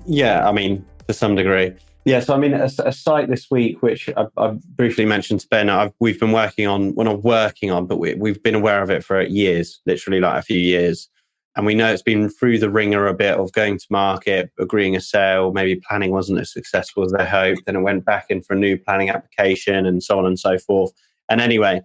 Yeah, I mean, to some degree. Yeah, so I mean, a site this week, which I briefly mentioned to Ben, we've been working on, well, not working on, but we've been aware of it for years, literally like a few years. And we know it's been through the ringer a bit of going to market, agreeing a sale, maybe planning wasn't as successful as they hoped. Then it went back in for a new planning application and so on and so forth. And anyway,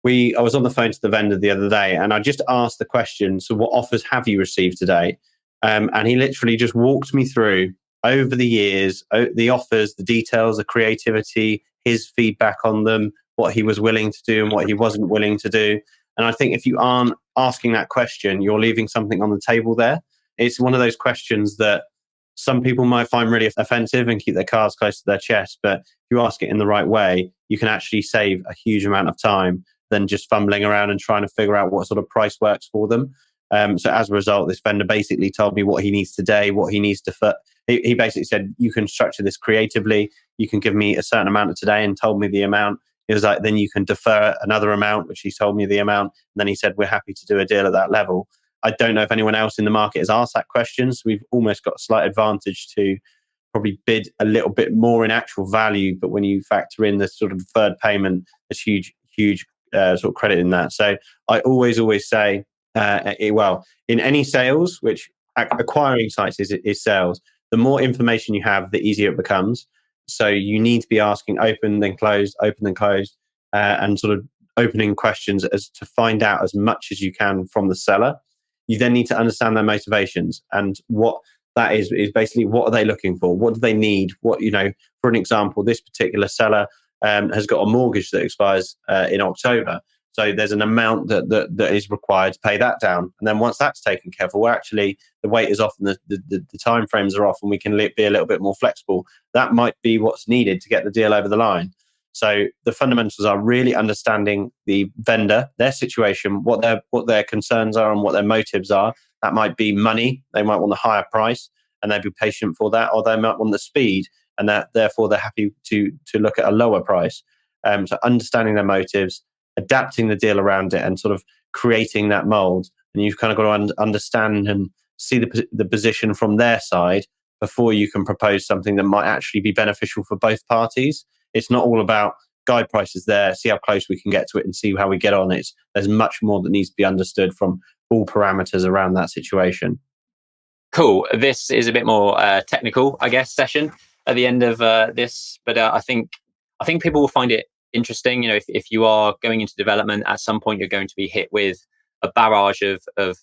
I was on the phone to the vendor the other day and I just asked the question, so what offers have you received today? And he literally just walked me through over the years, the offers, the details, the creativity, his feedback on them, what he was willing to do and what he wasn't willing to do. And I think if you aren't asking that question, you're leaving something on the table there. It's one of those questions that some people might find really offensive and keep their cards close to their chest. But if you ask it in the right way, you can actually save a huge amount of time than just fumbling around and trying to figure out what sort of price works for them. So as a result, this vendor basically told me what he needs today, what he needs to fit. He basically said, you can structure this creatively. You can give me a certain amount of today, and told me the amount. It was like, then you can defer another amount, which he told me the amount. And then he said, we're happy to do a deal at that level. I don't know if anyone else in the market has asked that question. So we've almost got a slight advantage to probably bid a little bit more in actual value. But when you factor in the sort of deferred payment, there's huge sort of credit in that. So I always say, in any sales, which acquiring sites is sales, the more information you have, the easier it becomes. So you need to be asking open, then closed, and sort of opening questions as to find out as much as you can from the seller. You then need to understand their motivations, and what that is basically, what are they looking for? What do they need? For an example, this particular seller has got a mortgage that expires in October. So there's an amount that is required to pay that down. And then once that's taken care of, the weight is off and the time frames are off, and we can be a little bit more flexible. That might be what's needed to get the deal over the line. So the fundamentals are really understanding the vendor, their situation, what their concerns are and what their motives are. That might be money. They might want a higher price and they'd be patient for that, or they might want the speed and that therefore they're happy to look at a lower price. So understanding their motives, adapting the deal around it, and sort of creating that mold. And you've kind of got to understand and see the position from their side before you can propose something that might actually be beneficial for both parties. It's not all about guide prices there, see how close we can get to it and see how we get on. There's much more that needs to be understood from all parameters around that situation. Cool. This is a bit more technical, I guess, session at the end of this, but I think people will find it interesting. If you are going into development, at some point you're going to be hit with a barrage of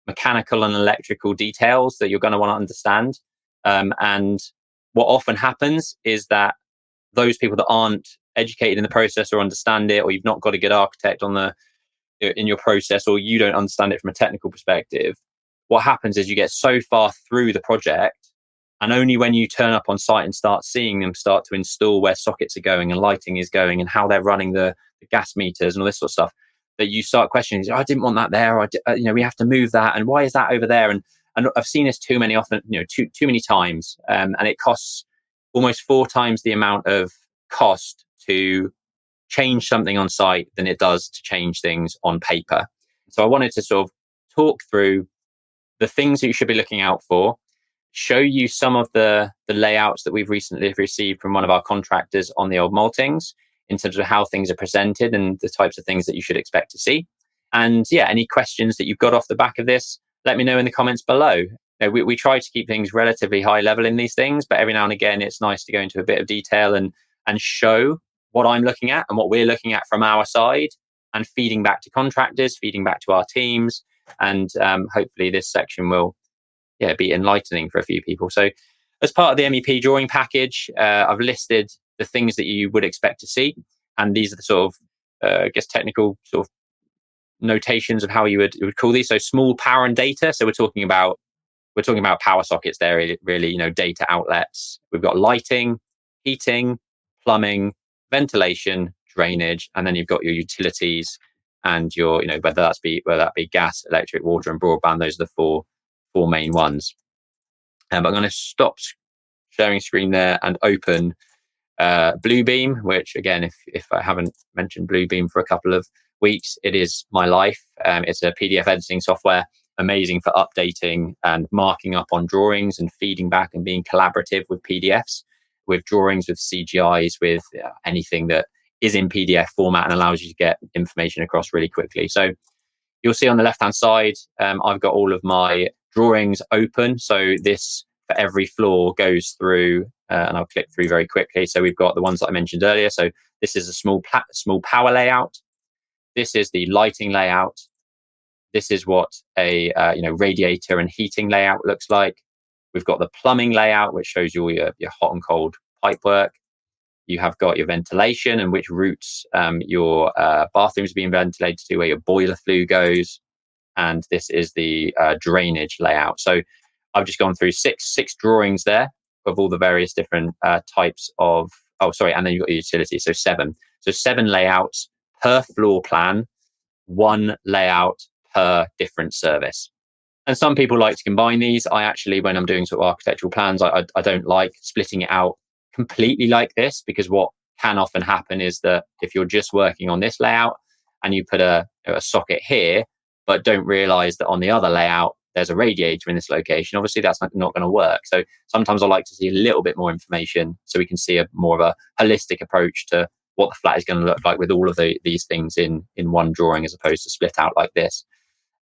mechanical and electrical details that you're going to want to understand. And what often happens is that those people that aren't educated in the process or understand it, or you've not got a good architect in your process, or you don't understand it from a technical perspective, what happens is you get so far through the project, and only when you turn up on site and start seeing them start to install where sockets are going and lighting is going and how they're running the gas meters and all this sort of stuff, that you start questioning, I didn't want that there, we have to move that, and why is that over there? And I've seen this too many times, and it costs almost 4 times the amount of cost to change something on site than it does to change things on paper. So I wanted to sort of talk through the things that you should be looking out for, show you some of the layouts that we've recently received from one of our contractors on the old maltings, in terms of how things are presented and the types of things that you should expect to see. And yeah, any questions that you've got off the back of this, let me know in the comments below. We try to keep things relatively high level in these things, but every now and again, it's nice to go into a bit of detail and show what I'm looking at and what we're looking at from our side, and feeding back to contractors, feeding back to our teams. And hopefully this section will be enlightening for a few people. So as part of the MEP drawing package, I've listed the things that you would expect to see. And these are the sort of, technical sort of notations of how you would call these. So small power and data. So we're talking about power sockets there, really, data outlets. We've got lighting, heating, plumbing, ventilation, drainage, and then you've got your utilities and your, whether that be gas, electric, water, and broadband. Those are the four main ones. But I'm going to stop sharing screen there and open Bluebeam, which again, if I haven't mentioned Bluebeam for a couple of weeks, it is my life. It's a PDF editing software, amazing for updating and marking up on drawings and feeding back and being collaborative with PDFs, with drawings, with CGIs, with anything that is in PDF format and allows you to get information across really quickly. So you'll see on the left hand side, I've got all of my drawings open. So this for every floor goes through, and I'll click through very quickly. So we've got the ones that I mentioned earlier. So this is a small power layout. This is the lighting layout. This is what a radiator and heating layout looks like. We've got the plumbing layout, which shows you all your hot and cold pipe work. You have got your ventilation and which routes your bathrooms are being ventilated to, where your boiler flue goes. And this is the drainage layout. So I've just gone through six drawings there of all the various different types of, and then you've got the utilities, so seven. So 7 layouts per floor plan, 1 layout per different service. And some people like to combine these. I actually, when I'm doing sort of architectural plans, I don't like splitting it out completely like this, because what can often happen is that if you're just working on this layout and you put a socket here, but don't realize that on the other layout, there's a radiator in this location, obviously that's not going to work. So sometimes I like to see a little bit more information so we can see more of a holistic approach to what the flat is going to look like with all of these things in one drawing, as opposed to split out like this.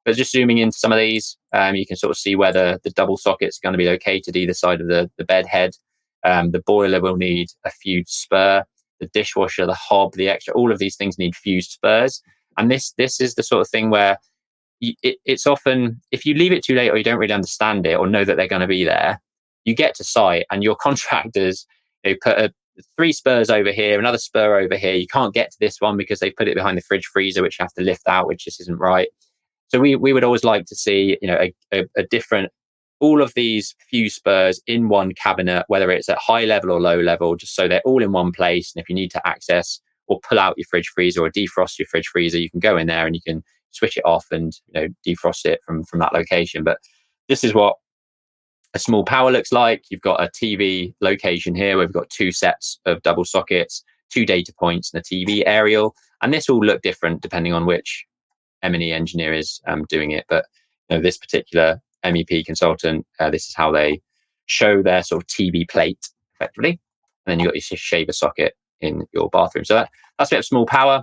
But just zooming into some of these, you can sort of see where the double sockets are going to be located either side of the bed head. The boiler will need a fused spur. The dishwasher, the hob, the extra, all of these things need fused spurs. And this is the sort of thing where it's often, if you leave it too late or you don't really understand it or know that they're going to be there, you get to site and your contractors, they put 3 spurs over here, another spur over here. You can't get to this one because they've put it behind the fridge freezer, which you have to lift out, which just isn't right. So we would always like to see, a different, all of these few spurs in one cabinet, whether it's at high level or low level, just so they're all in one place. And if you need to access or pull out your fridge freezer or defrost your fridge freezer, you can go in there and you can switch it off and defrost it from that location. But this is what a small power looks like. You've got a TV location here. We've got 2 sets of double sockets, 2 data points, and a TV aerial. And this will look different depending on which M&E engineer is doing it. But this particular MEP consultant, this is how they show their sort of TV plate effectively. And then you've got your shaver socket in your bathroom. So that's a bit of small power.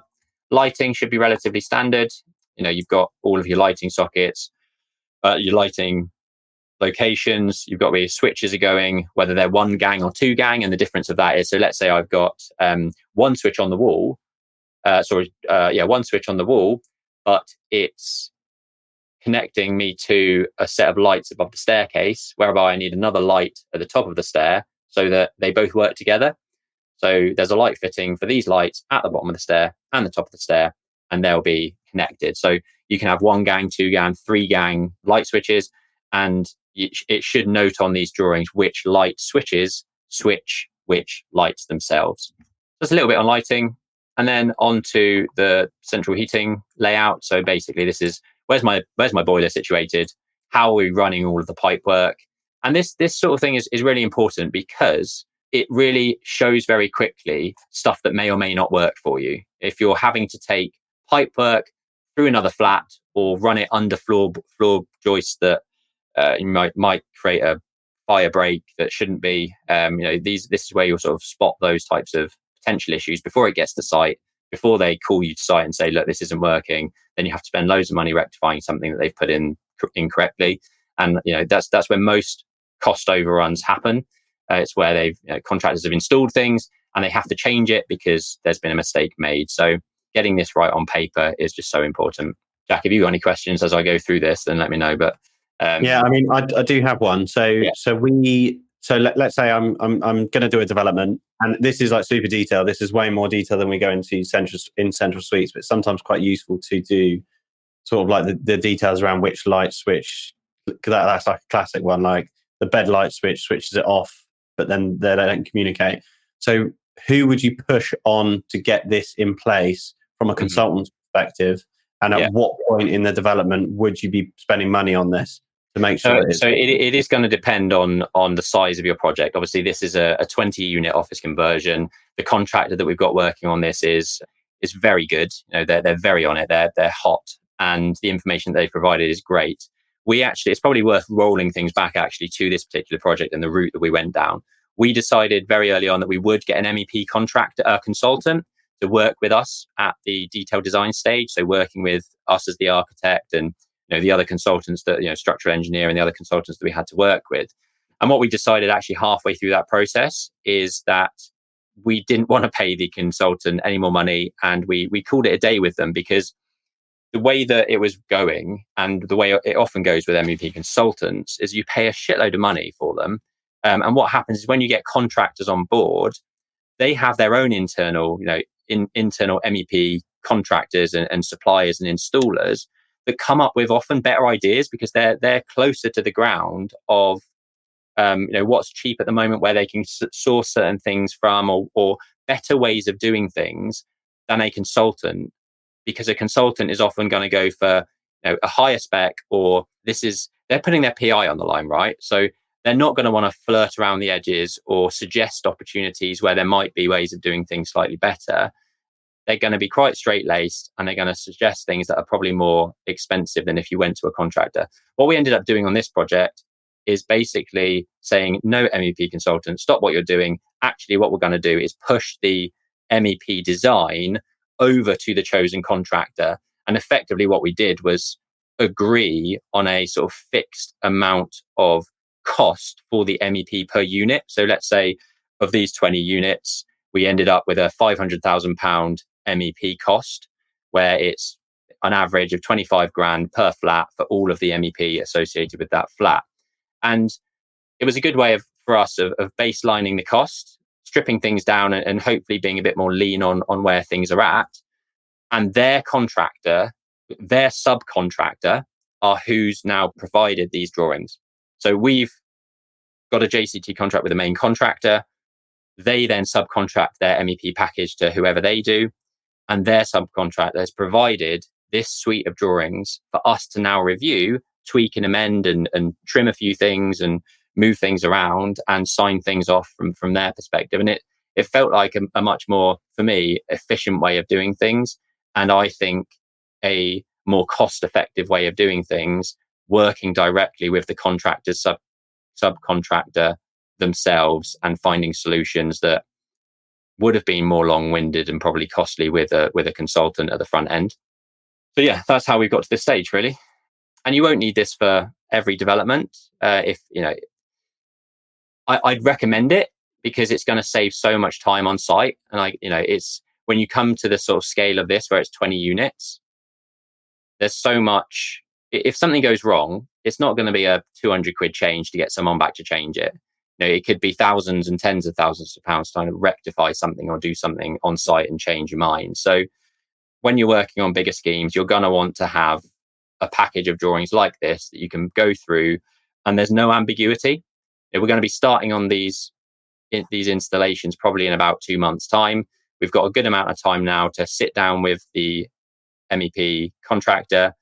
Lighting should be relatively standard. You've got all of your lighting sockets, your lighting locations. You've got where your switches are going, whether they're 1 gang or 2 gang. And the difference of that is, so let's say I've got 1 switch on the wall. 1 switch on the wall, but it's connecting me to a set of lights above the staircase, whereby I need another light at the top of the stair so that they both work together. So there's a light fitting for these lights at the bottom of the stair and the top of the stair, and they'll be connected. So you can have 1 gang, 2 gang, 3 gang light switches, and it should note on these drawings which light switches switch which lights themselves. Just a little bit on lighting, and then onto the central heating layout. So basically this is, where's my boiler situated? How are we running all of the pipe work? And this sort of thing is really important, because it really shows very quickly stuff that may or may not work for you. If you're having to take pipe work through another flat or run it under floor joists that you might create a fire break that shouldn't be, this is where you'll sort of spot those types of potential issues before it gets to site, before they call you to site and say, look, this isn't working. Then you have to spend loads of money rectifying something that they've put in incorrectly. And that's where most cost overruns happen. It's where contractors have installed things and they have to change it because there's been a mistake made. So getting this right on paper is just so important. Jack, if you got any questions as I go through this, then let me know. But yeah, I mean, I do have one. So let's say I'm going to do a development, and this is like super detailed. This is way more detail than we go into central suites, but it's sometimes quite useful to do sort of like the details around which light switch. That's like a classic one, like the bed light switch switches it off, but then they don't communicate. So who would you push on to get this in place from a consultant's perspective? And at what point in the development would you be spending money on this to make sure it is going to depend on the size of your project. Obviously, this is a 20 unit office conversion. The contractor that we've got working on this is very good. They're very on it. They're hot, and the information they've provided is great. It's probably worth rolling things back actually to this particular project and the route that we went down. We decided very early on that we would get an MEP consultant to work with us at the detailed design stage. So working with us as the architect and the other consultants that, structural engineer and the other consultants that we had to work with. And what we decided actually halfway through that process is that we didn't want to pay the consultant any more money, and we called it a day with them, because the way that it was going, and the way it often goes with MEP consultants, is you pay a shitload of money for them. And what happens is when you get contractors on board, they have their own internal, internal MEP contractors and suppliers and installers that come up with often better ideas, because they're closer to the ground of what's cheap at the moment, where they can source certain things from, or better ways of doing things than a consultant. Because a consultant is often going to go for a higher spec, or they're putting their PI on the line, right? So they're not going to want to flirt around the edges or suggest opportunities where there might be ways of doing things slightly better. They're going to be quite straight-laced, and they're going to suggest things that are probably more expensive than if you went to a contractor. What we ended up doing on this project is basically saying, no MEP consultant, stop what you're doing. Actually, what we're going to do is push the MEP design over to the chosen contractor. And effectively what we did was agree on a sort of fixed amount of cost for the MEP per unit. So let's say of these 20 units, we ended up with a £500,000 MEP cost, where it's an average of 25 grand per flat for all of the MEP associated with that flat. And it was a good way for us of baselining the cost, stripping things down, and hopefully being a bit more lean on where things are at. And their subcontractor are who's now provided these drawings. So we've got a JCT contract with the main contractor. They then subcontract their MEP package to whoever they do. And their subcontractor has provided this suite of drawings for us to now review, tweak and amend and trim a few things and move things around and sign things off from their perspective. And it felt like a much more, for me, efficient way of doing things. And I think a more cost-effective way of doing things, working directly with the contractor's subcontractor themselves and finding solutions that would have been more long-winded and probably costly with a consultant at the front end. So yeah, that's how we've got to this stage, really. And you won't need this for every development. I'd recommend it because it's going to save so much time on site. And it's when you come to the sort of scale of this, where it's 20 units, there's so much. If something goes wrong, it's not going to be a 200 quid change to get someone back to change it. It could be thousands and tens of thousands of pounds trying to rectify something or do something on site and change your mind. So when you're working on bigger schemes, you're going to want to have a package of drawings like this that you can go through, and there's no ambiguity. We're going to be starting on these installations probably in about 2 months' time. We've got a good amount of time now to sit down with the MEP contractor,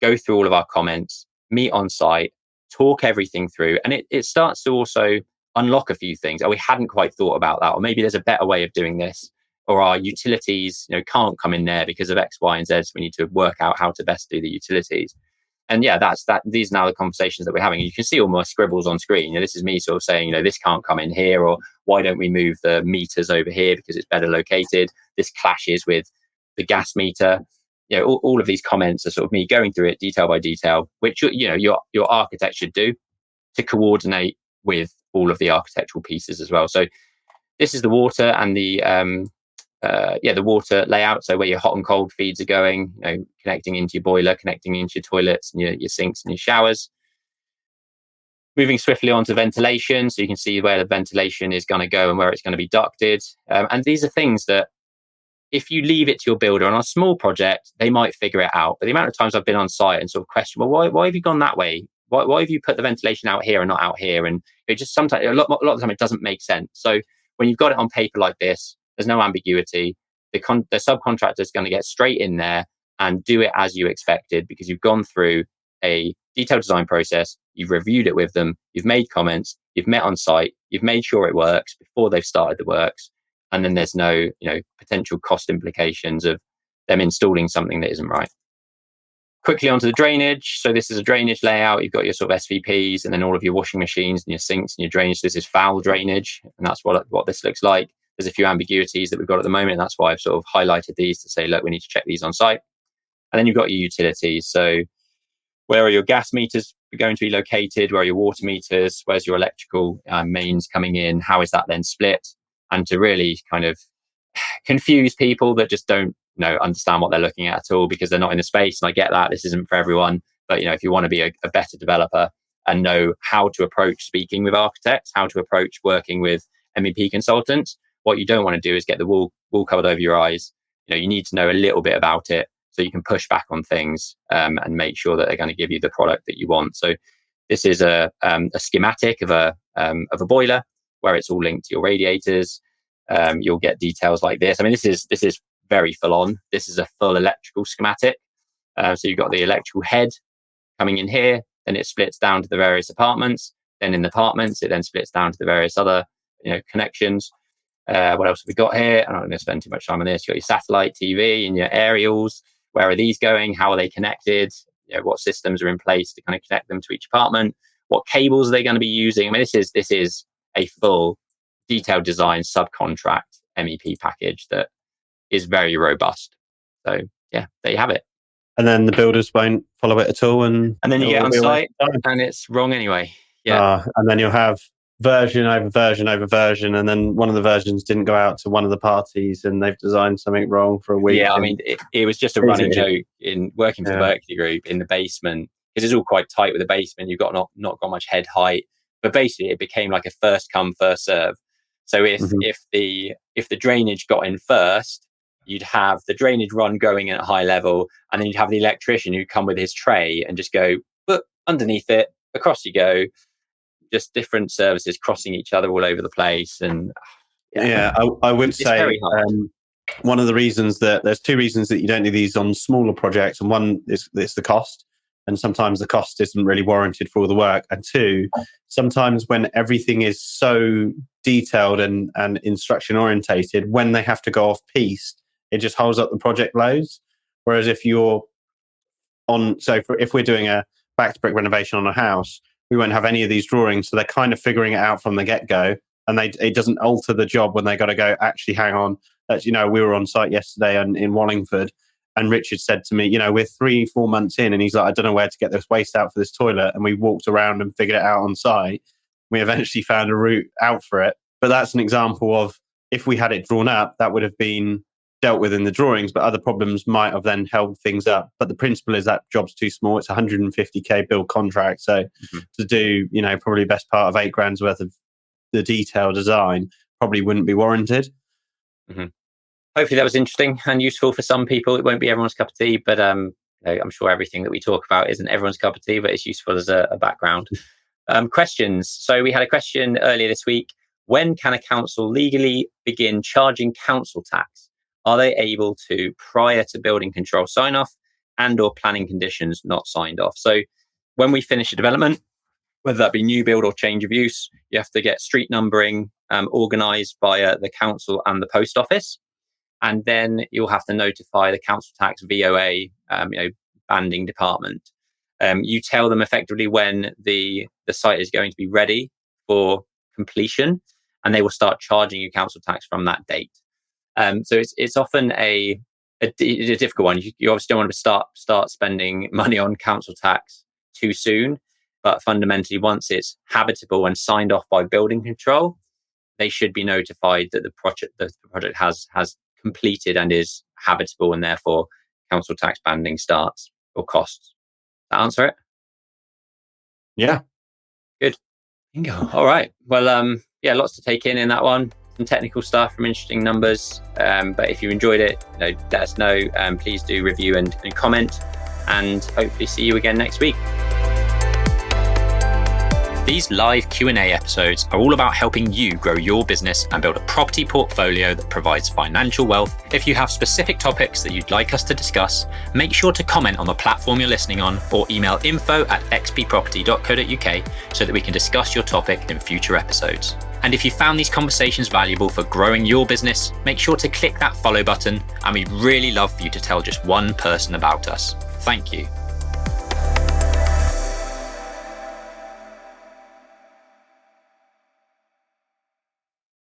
go through all of our comments, meet on site, talk everything through, and it starts to also unlock a few things. We hadn't quite thought about that, or maybe there's a better way of doing this, or our utilities can't come in there because of X, Y, and Z. So we need to work out how to best do the utilities. And yeah, that's that. These are now the conversations that we're having. You can see all my scribbles on screen. This is me sort of saying, this can't come in here, or why don't we move the meters over here because it's better located? This clashes with the gas meter. All of these comments are sort of me going through it detail by detail, which your architect should do to coordinate with all of the architectural pieces as well. So this is the water and the water layout. So where your hot and cold feeds are going, connecting into your boiler, connecting into your toilets and your sinks and your showers. Moving swiftly on to ventilation. So you can see where the ventilation is going to go and where it's going to be ducted. And these are things that if you leave it to your builder on a small project, they might figure it out. But the amount of times I've been on site and sort of question, well, why have you gone that way? Why have you put the ventilation out here and not out here? And it just sometimes, a lot of the time, it doesn't make sense. So when you've got it on paper like this, there's no ambiguity. The subcontractor is going to get straight in there and do it as you expected, because you've gone through a detailed design process, you've reviewed it with them, you've made comments, you've met on site, you've made sure it works before they've started the works, and then there's no potential cost implications of them installing something that isn't right. Quickly onto the drainage. So this is a drainage layout. You've got your sort of SVPs and then all of your washing machines and your sinks and your drainage. This is foul drainage, and that's what this looks like. There's a few ambiguities that we've got at the moment, and that's why I've sort of highlighted these to say, look, we need to check these on site. And then you've got your utilities. So where are your gas meters going to be located? Where are your water meters? Where's your electrical mains coming in? How is that then split? And to really kind of confuse people that just don't understand what they're looking at all, because they're not in the space. And I get that this isn't for everyone, but if you want to be a better developer and know how to approach speaking with architects, how to approach working with MEP consultants, what you don't want to do is get the wool covered over your eyes. You need to know a little bit about it so you can push back on things and make sure that they're going to give you the product that you want. So this is a schematic of a boiler where it's all linked to your radiators. You'll get details like this. I mean, this is very full on. This is a full electrical schematic. So you've got the electrical head coming in here, then it splits down to the various apartments. Then in the apartments, it then splits down to the various other connections. What else have we got here? I'm not going to spend too much time on this. You've got your satellite TV and your aerials. Where are these going? How are they connected? What systems are in place to kind of connect them to each apartment? What cables are they going to be using? I mean, this is a full detailed design subcontract MEP package that is very robust. So yeah, there you have it. And then the builders won't follow it at all, and then you get on site and it's wrong anyway. Yeah, and then you'll have version over version over version, and then one of the versions didn't go out to one of the parties, and they've designed something wrong for a week. Yeah, I mean, it was just a running joke in working for the Berkeley Group in the basement, because it's all quite tight with the basement. You've got not got much head height, but basically it became like a first come first serve. So if the drainage got in first, you'd have the drainage run going in at high level, and then you'd have the electrician who'd come with his tray and just go, but underneath it, across you go. Just different services crossing each other all over the place. And I would say one of the reasons that there's two reasons that you don't do these on smaller projects, and one is it's the cost, and sometimes the cost isn't really warranted for all the work, and two, sometimes when everything is so detailed and instruction orientated, when they have to go off piste, it just holds up the project loads. Whereas if you're if we're doing a back to brick renovation on a house, we won't have any of these drawings, so they're kind of figuring it out from the get-go, and it doesn't alter the job when they got to go, actually, hang on. We were on site yesterday in Wallingford, and Richard said to me, we're 3-4 months in, and he's like, I don't know where to get this waste out for this toilet, and we walked around and figured it out on site. We eventually found a route out for it. But that's an example of, if we had it drawn up, that would have been dealt with in the drawings, but other problems might have then held things up. But the principle is that job's too small. It's 150k build contract. So to do, probably best part of $8,000 worth of the detailed design probably wouldn't be warranted. Hopefully that was interesting and useful for some people. It won't be everyone's cup of tea, but I'm sure everything that we talk about isn't everyone's cup of tea, but it's useful as a background. Questions. So we had a question earlier this week. When can a council legally begin charging council tax? Are they able to prior to building control sign-off and or planning conditions not signed off? So when we finish a development, whether that be new build or change of use, you have to get street numbering organised by the council and the post office. And then you'll have to notify the council tax VOA, banding department. You tell them effectively when the site is going to be ready for completion, and they will start charging you council tax from that date. So it's often a difficult one. You obviously don't want to start spending money on council tax too soon, but fundamentally, once it's habitable and signed off by building control, they should be notified that the project has completed and is habitable, and therefore council tax banding starts or costs. That answer it? Yeah. Good. Bingo. All right. Well, yeah, lots to take in that one. Some technical stuff, from interesting numbers. But if you enjoyed it, let us know. Please do review and comment, and hopefully see you again next week. These live Q&A episodes are all about helping you grow your business and build a property portfolio that provides financial wealth. If you have specific topics that you'd like us to discuss, make sure to comment on the platform you're listening on, or email info@xpproperty.co.uk so that we can discuss your topic in future episodes. And if you found these conversations valuable for growing your business, make sure to click that follow button, and we'd really love for you to tell just one person about us. Thank you.